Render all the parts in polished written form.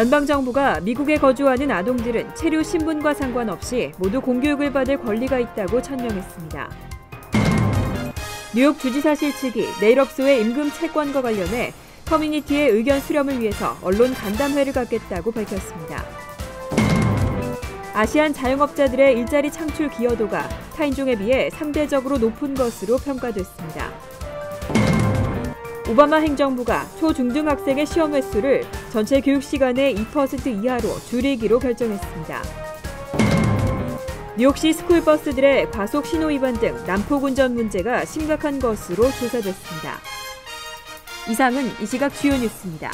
연방정부가 미국에 거주하는 아동들은 체류 신분과 상관없이 모두 공교육을 받을 권리가 있다고 천명했습니다. 뉴욕 주지사실 측이 네일업소의 임금 채권과 관련해 커뮤니티의 의견 수렴을 위해서 언론 간담회를 갖겠다고 밝혔습니다. 아시안 자영업자들의 일자리 창출 기여도가 타인종에 비해 상대적으로 높은 것으로 평가됐습니다. 오바마 행정부가 초중등학생의 시험 횟수를 전체 교육 시간의 2% 이하로 줄이기로 결정했습니다. 뉴욕시 스쿨버스들의 과속 신호 위반 등 난폭 운전 문제가 심각한 것으로 조사됐습니다. 이상은 이 시각 주요 뉴스입니다.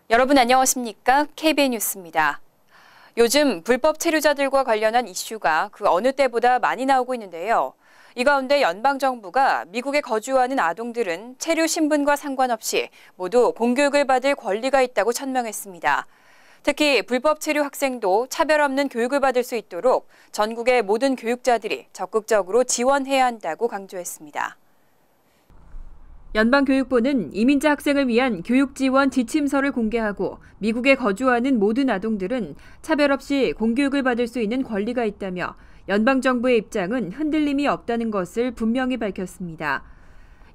여러분 안녕하십니까? KBN 뉴스입니다. 요즘 불법 체류자들과 관련한 이슈가 그 어느 때보다 많이 나오고 있는데요. 이 가운데 연방정부가 미국에 거주하는 아동들은 체류 신분과 상관없이 모두 공교육을 받을 권리가 있다고 천명했습니다. 특히 불법 체류 학생도 차별 없는 교육을 받을 수 있도록 전국의 모든 교육자들이 적극적으로 지원해야 한다고 강조했습니다. 연방교육부는 이민자 학생을 위한 교육지원 지침서를 공개하고 미국에 거주하는 모든 아동들은 차별 없이 공교육을 받을 수 있는 권리가 있다며 연방정부의 입장은 흔들림이 없다는 것을 분명히 밝혔습니다.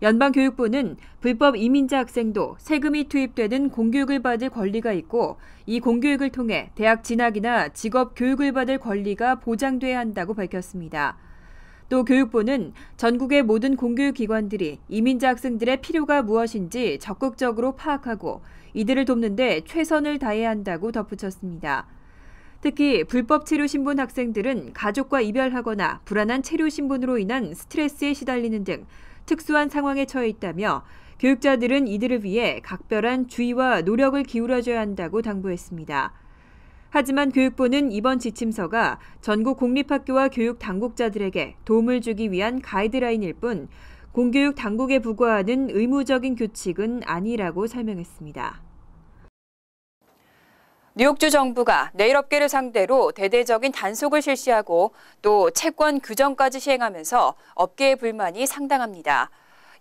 연방교육부는 불법 이민자 학생도 세금이 투입되는 공교육을 받을 권리가 있고 이 공교육을 통해 대학 진학이나 직업 교육을 받을 권리가 보장돼야 한다고 밝혔습니다. 또 교육부는 전국의 모든 공교육기관들이 이민자 학생들의 필요가 무엇인지 적극적으로 파악하고 이들을 돕는 데 최선을 다해야 한다고 덧붙였습니다. 특히 불법 체류 신분 학생들은 가족과 이별하거나 불안한 체류 신분으로 인한 스트레스에 시달리는 등 특수한 상황에 처해 있다며 교육자들은 이들을 위해 각별한 주의와 노력을 기울여줘야 한다고 당부했습니다. 하지만 교육부는 이번 지침서가 전국 공립학교와 교육 당국자들에게 도움을 주기 위한 가이드라인일 뿐 공교육 당국에 부과하는 의무적인 규칙은 아니라고 설명했습니다. 뉴욕주 정부가 네일업계를 상대로 대대적인 단속을 실시하고 또 채권 규정까지 시행하면서 업계의 불만이 상당합니다.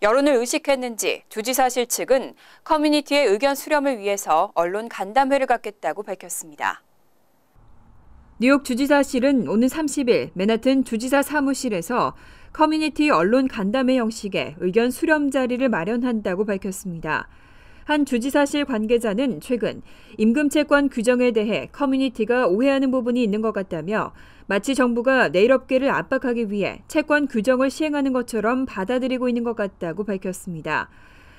여론을 의식했는지 주지사실 측은 커뮤니티의 의견 수렴을 위해서 언론 간담회를 갖겠다고 밝혔습니다. 뉴욕 주지사실은 오는 30일 맨하튼 주지사 사무실에서 커뮤니티 언론 간담회 형식의 의견 수렴 자리를 마련한다고 밝혔습니다. 한 주지사실 관계자는 최근 임금 채권 규정에 대해 커뮤니티가 오해하는 부분이 있는 것 같다며 마치 정부가 네일업계를 압박하기 위해 채권 규정을 시행하는 것처럼 받아들이고 있는 것 같다고 밝혔습니다.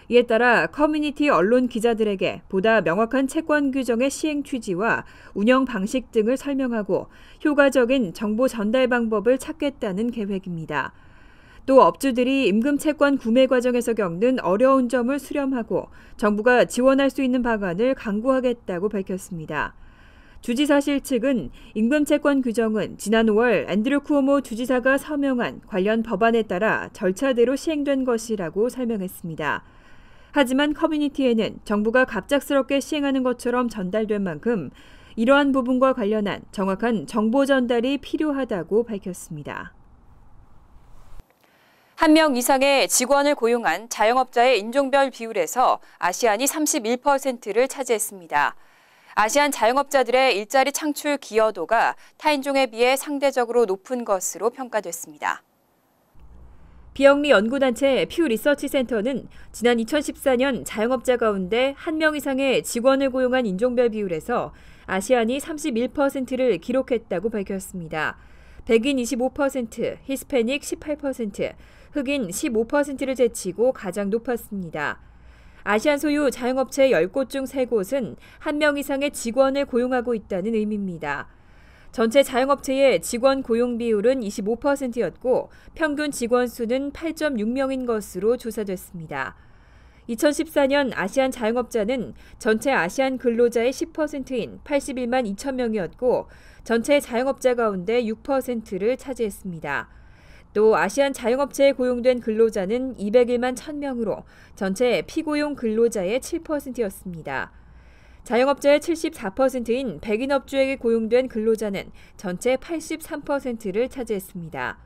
이에 따라 커뮤니티 언론 기자들에게 보다 명확한 채권 규정의 시행 취지와 운영 방식 등을 설명하고 효과적인 정보 전달 방법을 찾겠다는 계획입니다. 또 업주들이 임금 채권 구매 과정에서 겪는 어려운 점을 수렴하고 정부가 지원할 수 있는 방안을 강구하겠다고 밝혔습니다. 주지사실 측은 임금 채권 규정은 지난 5월 앤드류 쿠오모 주지사가 서명한 관련 법안에 따라 절차대로 시행된 것이라고 설명했습니다. 하지만 커뮤니티에는 정부가 갑작스럽게 시행하는 것처럼 전달된 만큼 이러한 부분과 관련한 정확한 정보 전달이 필요하다고 밝혔습니다. 1명 이상의 직원을 고용한 자영업자의 인종별 비율에서 아시안이 31%를 차지했습니다. 아시안 자영업자들의 일자리 창출 기여도가 타인종에 비해 상대적으로 높은 것으로 평가됐습니다. 비영리 연구단체 퓨 리서치 센터는 지난 2014년 자영업자 가운데 1명 이상의 직원을 고용한 인종별 비율에서 아시안이 31%를 기록했다고 밝혔습니다. 백인 25%, 히스패닉 18%, 흑인 15%를 제치고 가장 높았습니다. 아시안 소유 자영업체 10곳 중 3곳은 1명 이상의 직원을 고용하고 있다는 의미입니다. 전체 자영업체의 직원 고용 비율은 25%였고 평균 직원 수는 8.6명인 것으로 조사됐습니다. 2014년 아시안 자영업자는 전체 아시안 근로자의 10%인 81만 2천 명이었고 전체 자영업자 가운데 6%를 차지했습니다. 또 아시안 자영업체에 고용된 근로자는 201만 1,000명으로 전체 피고용 근로자의 7%였습니다. 자영업자의 74%인 백인 업주에게 고용된 근로자는 전체 83%를 차지했습니다.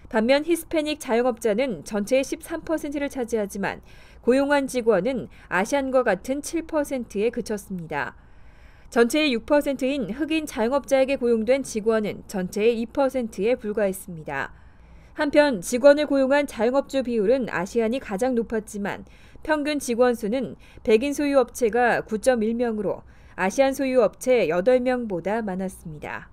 반면 히스패닉 자영업자는 전체의 13%를 차지하지만 고용한 직원은 아시안과 같은 7%에 그쳤습니다. 전체의 6%인 흑인 자영업자에게 고용된 직원은 전체의 2%에 불과했습니다. 한편 직원을 고용한 자영업주 비율은 아시안이 가장 높았지만 평균 직원 수는 백인 소유 업체가 9.1명으로 아시안 소유 업체 8명보다 많았습니다.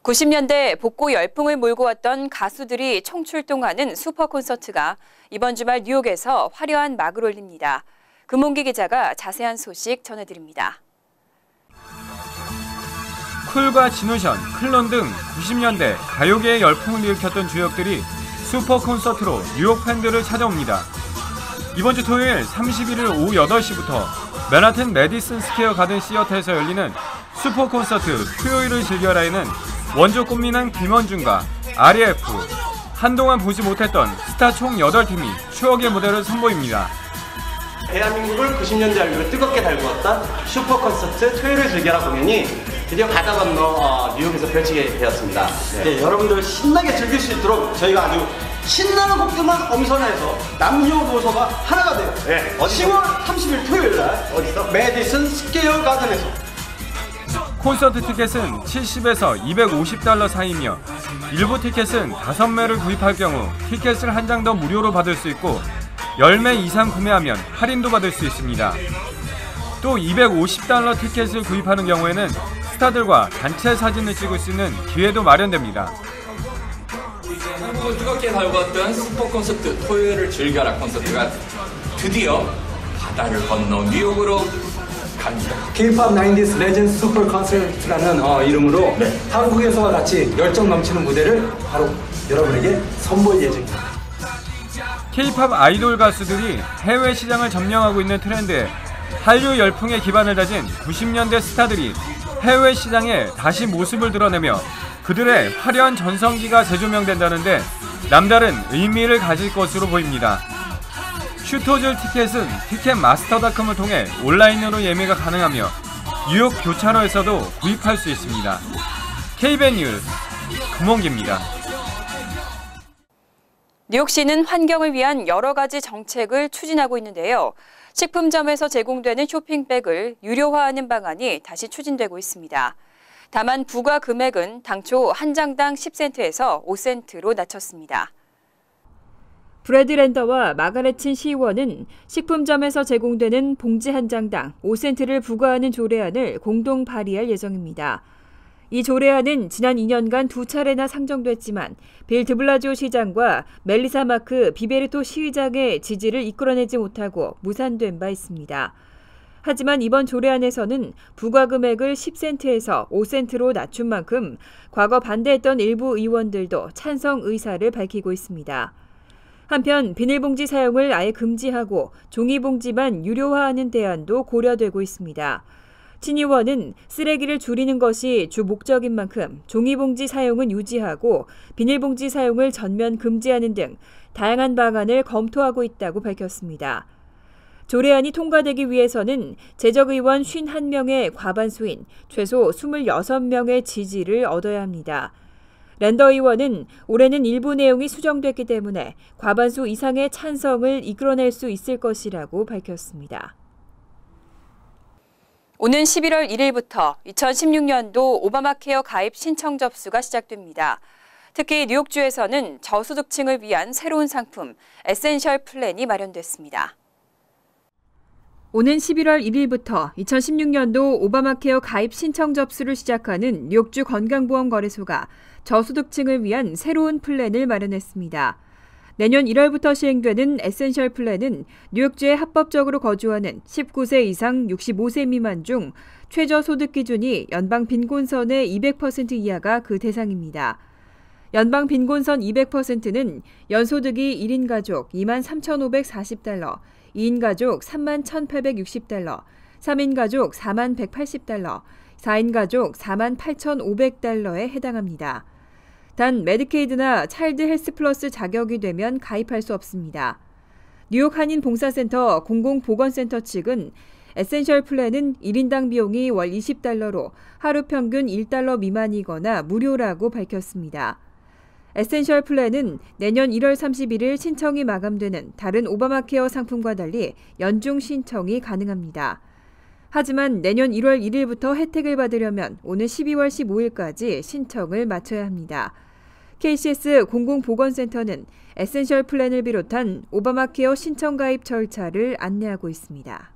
90년대 복고 열풍을 몰고 왔던 가수들이 총출동하는 슈퍼 콘서트가 이번 주말 뉴욕에서 화려한 막을 올립니다. 금홍기 기자가 자세한 소식 전해드립니다. 쿨과 진우션, 클론 등 90년대 가요계의 열풍을 일으켰던 주역들이 슈퍼 콘서트로 뉴욕 팬들을 찾아옵니다. 이번 주 토요일 31일 오후 8시부터 맨하튼 메디슨 스퀘어 가든 시어터에서 열리는 슈퍼 콘서트 토요일을 즐겨라에는 원조 꽃미남 김원중과 REF, 한동안 보지 못했던 스타 총 8팀이 추억의 무대를 선보입니다. 대한민국을 90년대 알리로 뜨겁게 달구었던 슈퍼 콘서트 토요일을 즐겨라 공연이 드디어 바다 건너 뉴욕에서 펼치게 되었습니다. 네, 여러분들 신나게 즐길 수 있도록 저희가 아주 신나는 곡들만 엄선해서 남녀노소가 하나가 돼요. 네, 10월 30일 토요일 날 어디서? 메디슨 스퀘어 가든에서. 콘서트 티켓은 70에서 250달러 사이며 일부 티켓은 5매를 구입할 경우 티켓을 한 장 더 무료로 받을 수 있고 10매 이상 구매하면 할인도 받을 수 있습니다. 또 250달러 티켓을 구입하는 경우에는 스타들과 단체 사진을 찍을 수 있는 기회도 마련됩니다. 한국을 뜨겁게 달궜던 슈퍼 콘서트 토요일을 즐겨라 콘서트가 드디어 바다를 건너 뉴욕으로 갑니다. K-pop 90s 레전드 슈퍼 콘서트라는 이름으로 한국에서와 같이 열정 넘치는 무대를 바로 여러분에게 선보일 예정입니다. K-pop 아이돌 가수들이 해외 시장을 점령하고 있는 트렌드에 한류 열풍에 기반을 다진 90년대 스타들이 해외 시장에 다시 모습을 드러내며 그들의 화려한 전성기가 재조명된다는데 남다른 의미를 가질 것으로 보입니다. 슈터즈 티켓은 티켓마스터닷컴을 통해 온라인으로 예매가 가능하며 뉴욕 교차로에서도 구입할 수 있습니다. KBN 뉴스 금홍기입니다. 뉴욕시는 환경을 위한 여러 가지 정책을 추진하고 있는데요. 식품점에서 제공되는 쇼핑백을 유료화하는 방안이 다시 추진되고 있습니다. 다만 부과 금액은 당초 한 장당 10센트에서 5센트로 낮췄습니다. 브래드 랜더와 마가렛친 시의원은 식품점에서 제공되는 봉지 한 장당 5센트를 부과하는 조례안을 공동 발의할 예정입니다. 이 조례안은 지난 2년간 2차례나 상정됐지만 빌 드블라지오 시장과 멜리사 마크 비베르토 시의장의 지지를 이끌어내지 못하고 무산된 바 있습니다. 하지만 이번 조례안에서는 부과 금액을 10센트에서 5센트로 낮춘 만큼 과거 반대했던 일부 의원들도 찬성 의사를 밝히고 있습니다. 한편 비닐봉지 사용을 아예 금지하고 종이봉지만 유료화하는 대안도 고려되고 있습니다. 친 의원은 쓰레기를 줄이는 것이 주 목적인 만큼 종이봉지 사용은 유지하고 비닐봉지 사용을 전면 금지하는 등 다양한 방안을 검토하고 있다고 밝혔습니다. 조례안이 통과되기 위해서는 재적의원 51명의 과반수인 최소 26명의 지지를 얻어야 합니다. 랜더 의원은 올해는 일부 내용이 수정됐기 때문에 과반수 이상의 찬성을 이끌어낼 수 있을 것이라고 밝혔습니다. 오는 11월 1일부터 2016년도 오바마 케어 가입 신청 접수가 시작됩니다. 특히 뉴욕주에서는 저소득층을 위한 새로운 상품 에센셜 플랜이 마련됐습니다. 오는 11월 1일부터 2016년도 오바마 케어 가입 신청 접수를 시작하는 뉴욕주 건강보험거래소가 저소득층을 위한 새로운 플랜을 마련했습니다. 내년 1월부터 시행되는 에센셜 플랜은 뉴욕주에 합법적으로 거주하는 19세 이상 65세 미만 중 최저소득 기준이 연방 빈곤선의 200% 이하가 그 대상입니다. 연방 빈곤선 200%는 연소득이 1인 가족 23,540달러, 2인 가족 31,860달러, 3인 가족 41,180달러, 4인 가족 48,500달러에 해당합니다. 단 메디케이드나 차일드 헬스 플러스 자격이 되면 가입할 수 없습니다. 뉴욕 한인 봉사센터 공공보건센터 측은 에센셜 플랜은 1인당 비용이 월 20달러로 하루 평균 $1 미만이거나 무료라고 밝혔습니다. 에센셜 플랜은 내년 1월 31일 신청이 마감되는 다른 오바마케어 상품과 달리 연중 신청이 가능합니다. 하지만 내년 1월 1일부터 혜택을 받으려면 오는 12월 15일까지 신청을 마쳐야 합니다. KCS 공공보건센터는 에센셜 플랜을 비롯한 오바마케어 신청 가입 절차를 안내하고 있습니다.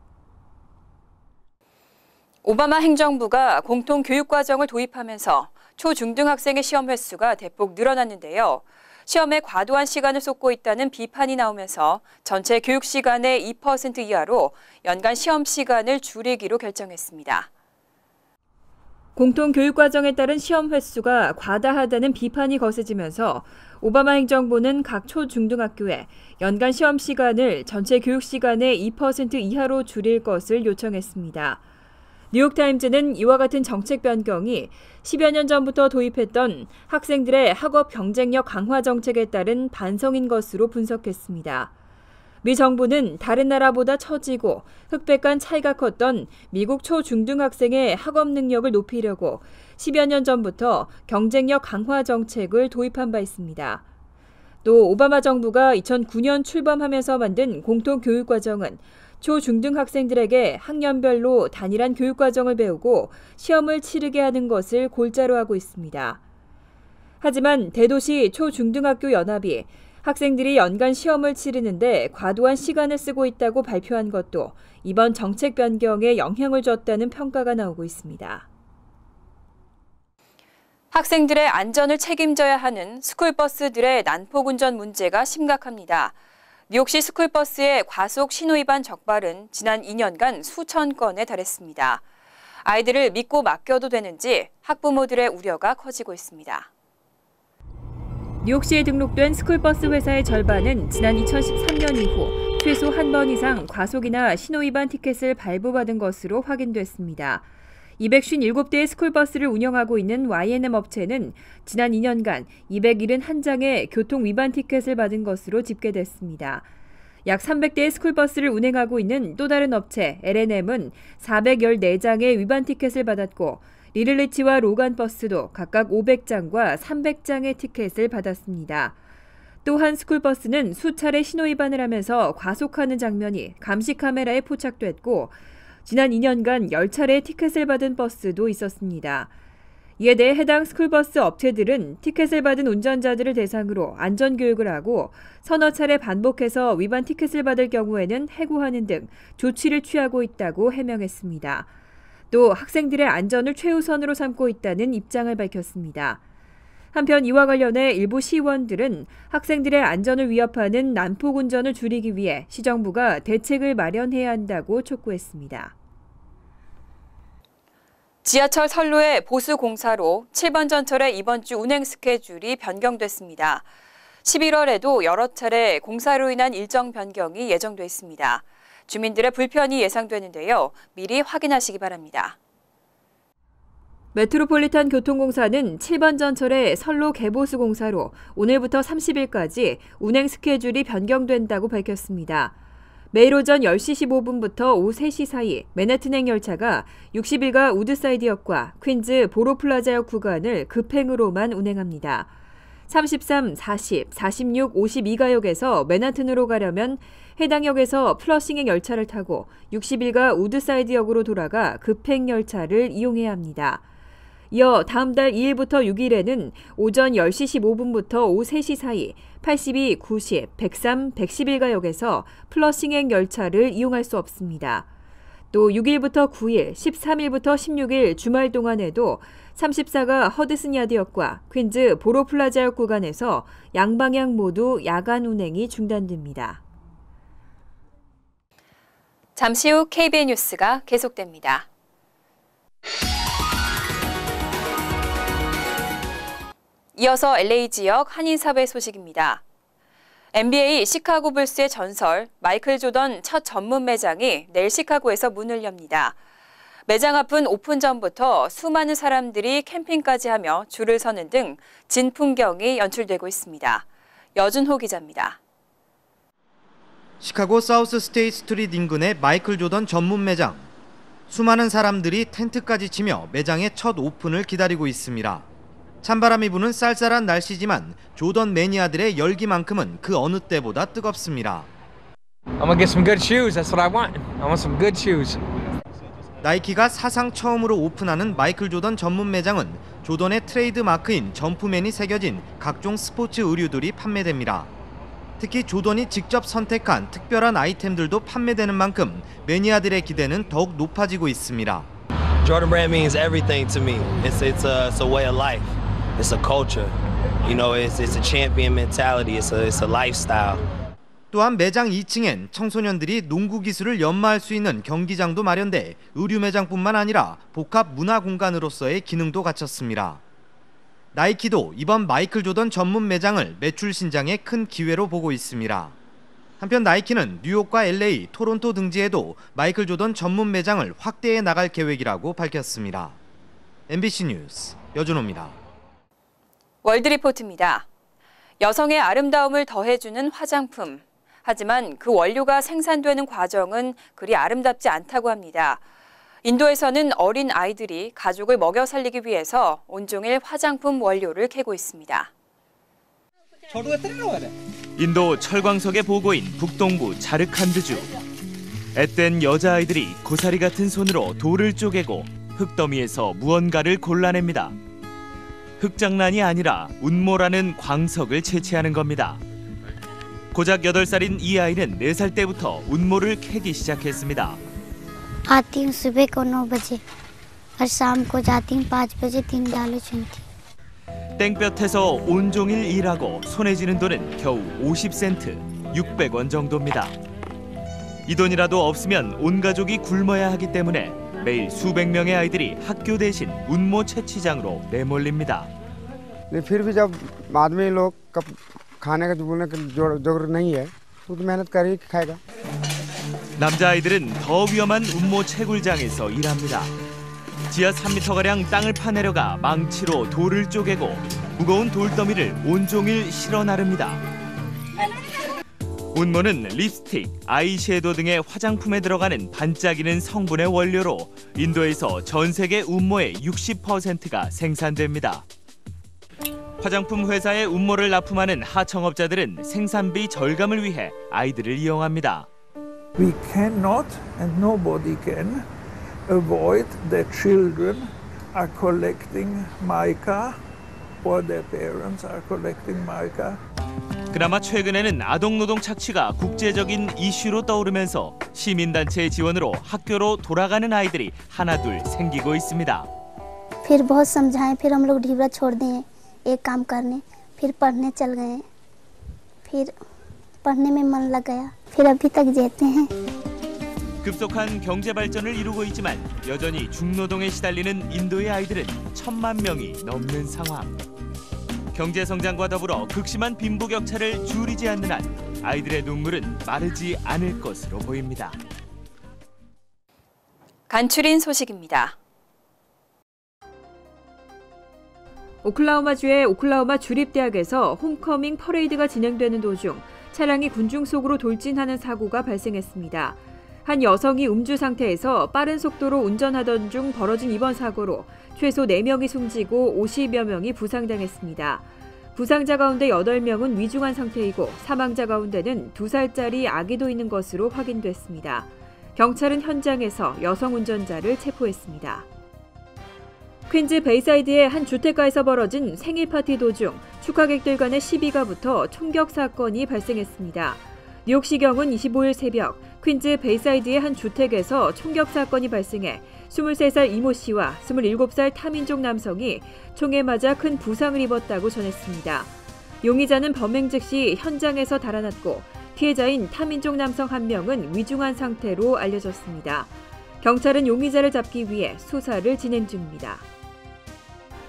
오바마 행정부가 공통교육과정을 도입하면서 초중등학생의 시험 횟수가 대폭 늘어났는데요. 시험에 과도한 시간을 쏟고 있다는 비판이 나오면서 전체 교육 시간의 2% 이하로 연간 시험 시간을 줄이기로 결정했습니다. 공통교육과정에 따른 시험 횟수가 과다하다는 비판이 거세지면서 오바마 행정부는 각 초중등학교에 연간 시험 시간을 전체 교육 시간의 2% 이하로 줄일 것을 요청했습니다. 뉴욕타임즈는 이와 같은 정책 변경이 10여 년 전부터 도입했던 학생들의 학업 경쟁력 강화 정책에 따른 반성인 것으로 분석했습니다. 미 정부는 다른 나라보다 처지고 흑백 간 차이가 컸던 미국 초중등학생의 학업 능력을 높이려고 10여 년 전부터 경쟁력 강화 정책을 도입한 바 있습니다. 또 오바마 정부가 2009년 출범하면서 만든 공통교육과정은 초중등학생들에게 학년별로 단일한 교육과정을 배우고 시험을 치르게 하는 것을 골자로 하고 있습니다. 하지만 대도시 초중등학교 연합이 학생들이 연간 시험을 치르는데 과도한 시간을 쓰고 있다고 발표한 것도 이번 정책 변경에 영향을 줬다는 평가가 나오고 있습니다. 학생들의 안전을 책임져야 하는 스쿨버스들의 난폭 운전 문제가 심각합니다. 뉴욕시 스쿨버스의 과속 신호위반 적발은 지난 2년간 수천 건에 달했습니다. 아이들을 믿고 맡겨도 되는지 학부모들의 우려가 커지고 있습니다. 뉴욕시에 등록된 스쿨버스 회사의 절반은 지난 2013년 이후 최소 한 번 이상 과속이나 신호위반 티켓을 발부받은 것으로 확인됐습니다. 257대의 스쿨버스를 운영하고 있는 Y&M 업체는 지난 2년간 271장의 교통위반 티켓을 받은 것으로 집계됐습니다. 약 300대의 스쿨버스를 운행하고 있는 또 다른 업체 L&M은 414장의 위반 티켓을 받았고 리를리치와 로간버스도 각각 500장과 300장의 티켓을 받았습니다. 또한 스쿨버스는 수차례 신호위반을 하면서 과속하는 장면이 감시 카메라에 포착됐고 지난 2년간 10차례 티켓을 받은 버스도 있었습니다. 이에 대해 해당 스쿨버스 업체들은 티켓을 받은 운전자들을 대상으로 안전교육을 하고 서너 차례 반복해서 위반 티켓을 받을 경우에는 해고하는 등 조치를 취하고 있다고 해명했습니다. 또 학생들의 안전을 최우선으로 삼고 있다는 입장을 밝혔습니다. 한편 이와 관련해 일부 시의원들은 학생들의 안전을 위협하는 난폭 운전을 줄이기 위해 시정부가 대책을 마련해야 한다고 촉구했습니다. 지하철 선로의 보수 공사로 7번 전철의 이번 주 운행 스케줄이 변경됐습니다. 11월에도 여러 차례 공사로 인한 일정 변경이 예정돼 있습니다. 주민들의 불편이 예상되는데요. 미리 확인하시기 바랍니다. 메트로폴리탄 교통공사는 7번 전철의 선로 개보수 공사로 오늘부터 30일까지 운행 스케줄이 변경된다고 밝혔습니다. 매일 오전 10시 15분부터 오후 3시 사이 맨해튼행 열차가 60일가 우드사이드역과 퀸즈 보로플라자역 구간을 급행으로만 운행합니다. 33, 40, 46, 52가역에서 맨하튼으로 가려면 해당 역에서 플러싱행 열차를 타고 60일가 우드사이드역으로 돌아가 급행 열차를 이용해야 합니다. 이어 다음 달 2일부터 6일에는 오전 10시 15분부터 오후 3시 사이 82, 90, 103, 111가역에서 플러싱행 열차를 이용할 수 없습니다. 또 6일부터 9일, 13일부터 16일 주말 동안에도 34가 허드슨 야드역과 퀸즈 보로플라자역 구간에서 양방향 모두 야간 운행이 중단됩니다. 잠시 후 KBN 뉴스가 계속됩니다. 이어서 LA 지역 한인사회 소식입니다. NBA 시카고 불스의 전설 마이클 조던 첫 전문 매장이 내일 시카고에서 문을 엽니다. 매장 앞은 오픈 전부터 수많은 사람들이 캠핑까지 하며 줄을 서는 등 진풍경이 연출되고 있습니다. 여준호 기자입니다. 시카고 사우스 스테이트 스트리트 인근의 마이클 조던 전문 매장. 수많은 사람들이 텐트까지 치며 매장의 첫 오픈을 기다리고 있습니다. 찬바람이 부는 쌀쌀한 날씨지만 조던 매니아들의 열기만큼은 그 어느 때보다 뜨겁습니다. I'm gonna get some good shoes. That's what I want. I want some good shoes. 나이키가 사상 처음으로 오픈하는 마이클 조던 전문 매장은 조던의 트레이드 마크인 점프맨이 새겨진 각종 스포츠 의류들이 판매됩니다. 특히 조던이 직접 선택한 특별한 아이템들도 판매되는 만큼 매니아들의 기대는 더욱 높아지고 있습니다. Jordan brand means everything to me. It's a way of life. It's a culture. You know, it's a champion mentality. It's a lifestyle. 또한 매장 2층엔 청소년들이 농구 기술을 연마할 수 있는 경기장도 마련돼 의류 매장뿐만 아니라 복합 문화 공간으로서의 기능도 갖췄습니다. 나이키도 이번 마이클 조던 전문 매장을 매출 신장의 큰 기회로 보고 있습니다. 한편 나이키는 뉴욕과 LA, 토론토 등지에도 마이클 조던 전문 매장을 확대해 나갈 계획이라고 밝혔습니다. MBC 뉴스 여준호입니다. 월드리포트입니다. 여성의 아름다움을 더해주는 화장품. 하지만 그 원료가 생산되는 과정은 그리 아름답지 않다고 합니다. 인도에서는 어린 아이들이 가족을 먹여 살리기 위해서 온종일 화장품 원료를 캐고 있습니다. 인도 철광석의 보고인 북동부 자르칸드주. 앳된 여자아이들이 고사리 같은 손으로 돌을 쪼개고 흙더미에서 무언가를 골라냅니다. 흙장난이 아니라 운모라는 광석을 채취하는 겁니다. 고작 8살인 이 아이는 4살 때부터 운모를 캐기 시작했습니다. आती हूँ सुबह को 9 बजे और शाम को जाती हूँ 5 बजे 3 डालू चुनती. 땡볕에서 온종일 일하고 손에 쥐는 돈은 겨우 50센트, 600원 정도입니다. 이 돈이라도 없으면 온 가족이 굶어야 하기 때문에 매일 수백 명의 아이들이 학교 대신 운모 채취장으로 내몰립니다. फिर भी जब आदमी लोग खाने का जरूरत नहीं है तो मेहनत कर ही खाएगा. 남자아이들은 더 위험한 운모 채굴장에서 일합니다. 지하 3m가량 땅을 파내려가 망치로 돌을 쪼개고 무거운 돌더미를 온종일 실어 나릅니다. 운모는 립스틱, 아이섀도우 등의 화장품에 들어가는 반짝이는 성분의 원료로 인도에서 전 세계 운모의 60%가 생산됩니다. 화장품 회사에 운모를 납품하는 하청업자들은 생산비 절감을 위해 아이들을 이용합니다. We cannot and nobody can avoid that children are collecting mica or their parents are collecting mica. 그나마 최근에는 아동노동 착취가 국제적인 이슈로 떠오르면서 시민단체의 지원으로 학교로 돌아가는 아이들이 하나둘 생기고 있습니다. फिर बहुत समझाएं फिर हम लोग ढीबरा छोड़ दिए एक काम करने फिर पढ़ने चल गए फिर पढ़ने में मन लग गया फिर अभी तक जीते हैं. 급속한 경제 발전을 이루고 있지만 여전히 중노동에 시달리는 인도의 아이들은 1,000만 명이 넘는 상황. 경제 성장과 더불어 극심한 빈부격차를 줄이지 않는 한 아이들의 눈물은 마르지 않을 것으로 보입니다. 간추린 소식입니다. 오클라호마주의 오클라호마 주립대학에서 홈커밍 퍼레이드가 진행되는 도중 차량이 군중 속으로 돌진하는 사고가 발생했습니다. 한 여성이 음주 상태에서 빠른 속도로 운전하던 중 벌어진 이번 사고로 최소 4명이 숨지고 50여 명이 부상당했습니다. 부상자 가운데 8명은 위중한 상태이고 사망자 가운데는 2살짜리 아기도 있는 것으로 확인됐습니다. 경찰은 현장에서 여성 운전자를 체포했습니다. 퀸즈 베이사이드의 한 주택가에서 벌어진 생일 파티 도중 축하객들 간의 시비가 붙어 총격 사건이 발생했습니다. 뉴욕시경은 25일 새벽 퀸즈 베이사이드의 한 주택에서 총격 사건이 발생해 23살 이모 씨와 27살 타민족 남성이 총에 맞아 큰 부상을 입었다고 전했습니다. 용의자는 범행 즉시 현장에서 달아났고 피해자인 타민족 남성 1명은 위중한 상태로 알려졌습니다. 경찰은 용의자를 잡기 위해 수사를 진행 중입니다.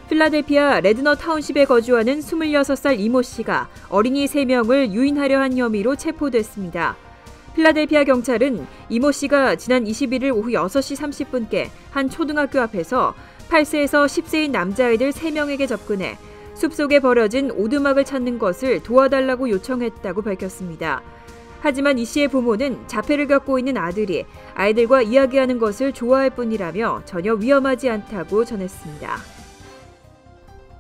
필라델피아 레드너 타운십에 거주하는 26살 이모 씨가 어린이 3명을 유인하려 한 혐의로 체포됐습니다. 필라델피아 경찰은 이모 씨가 지난 21일 오후 6시 30분께 한 초등학교 앞에서 8세에서 10세인 남자아이들 3명에게 접근해 숲속에 버려진 오두막을 찾는 것을 도와달라고 요청했다고 밝혔습니다. 하지만 이 씨의 부모는 자폐를 겪고 있는 아들이 아이들과 이야기하는 것을 좋아할 뿐이라며 전혀 위험하지 않다고 전했습니다.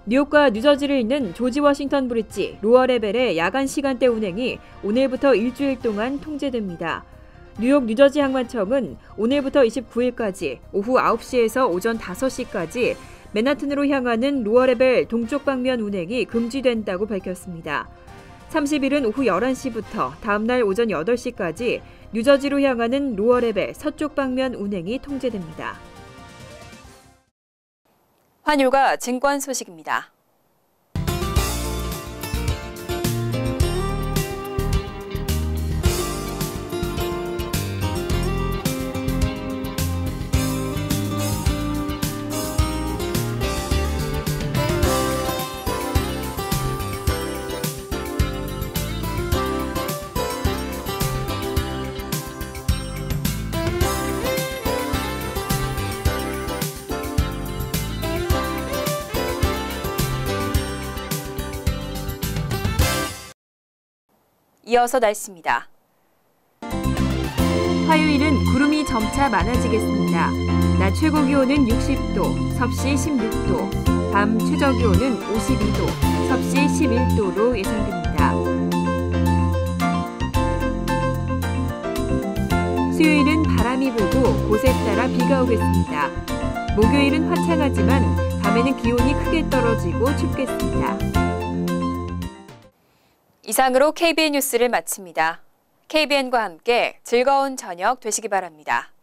뉴욕과 뉴저지를 잇는 조지 워싱턴 브릿지 로어레벨의 야간 시간대 운행이 오늘부터 일주일 동안 통제됩니다. 뉴욕 뉴저지 항만청은 오늘부터 29일까지 오후 9시에서 오전 5시까지 맨하튼으로 향하는 로어레벨 동쪽 방면 운행이 금지된다고 밝혔습니다. 30일은 오후 11시부터 다음날 오전 8시까지 뉴저지로 향하는 로어레벨 서쪽 방면 운행이 통제됩니다. 환율과 증권 소식입니다. 이어서 날씨입니다. 화요일은 구름이 점차 많아지겠습니다. 낮 최고 기온은 60도, 섭씨 16도, 밤 최저 기온은 52도, 섭씨 11도로 예상됩니다. 수요일은 바람이 불고 곳에 따라 비가 오겠습니다. 목요일은 화창하지만 밤에는 기온이 크게 떨어지고 춥겠습니다. 이상으로 KBN 뉴스를 마칩니다. KBN과 함께 즐거운 저녁 되시기 바랍니다.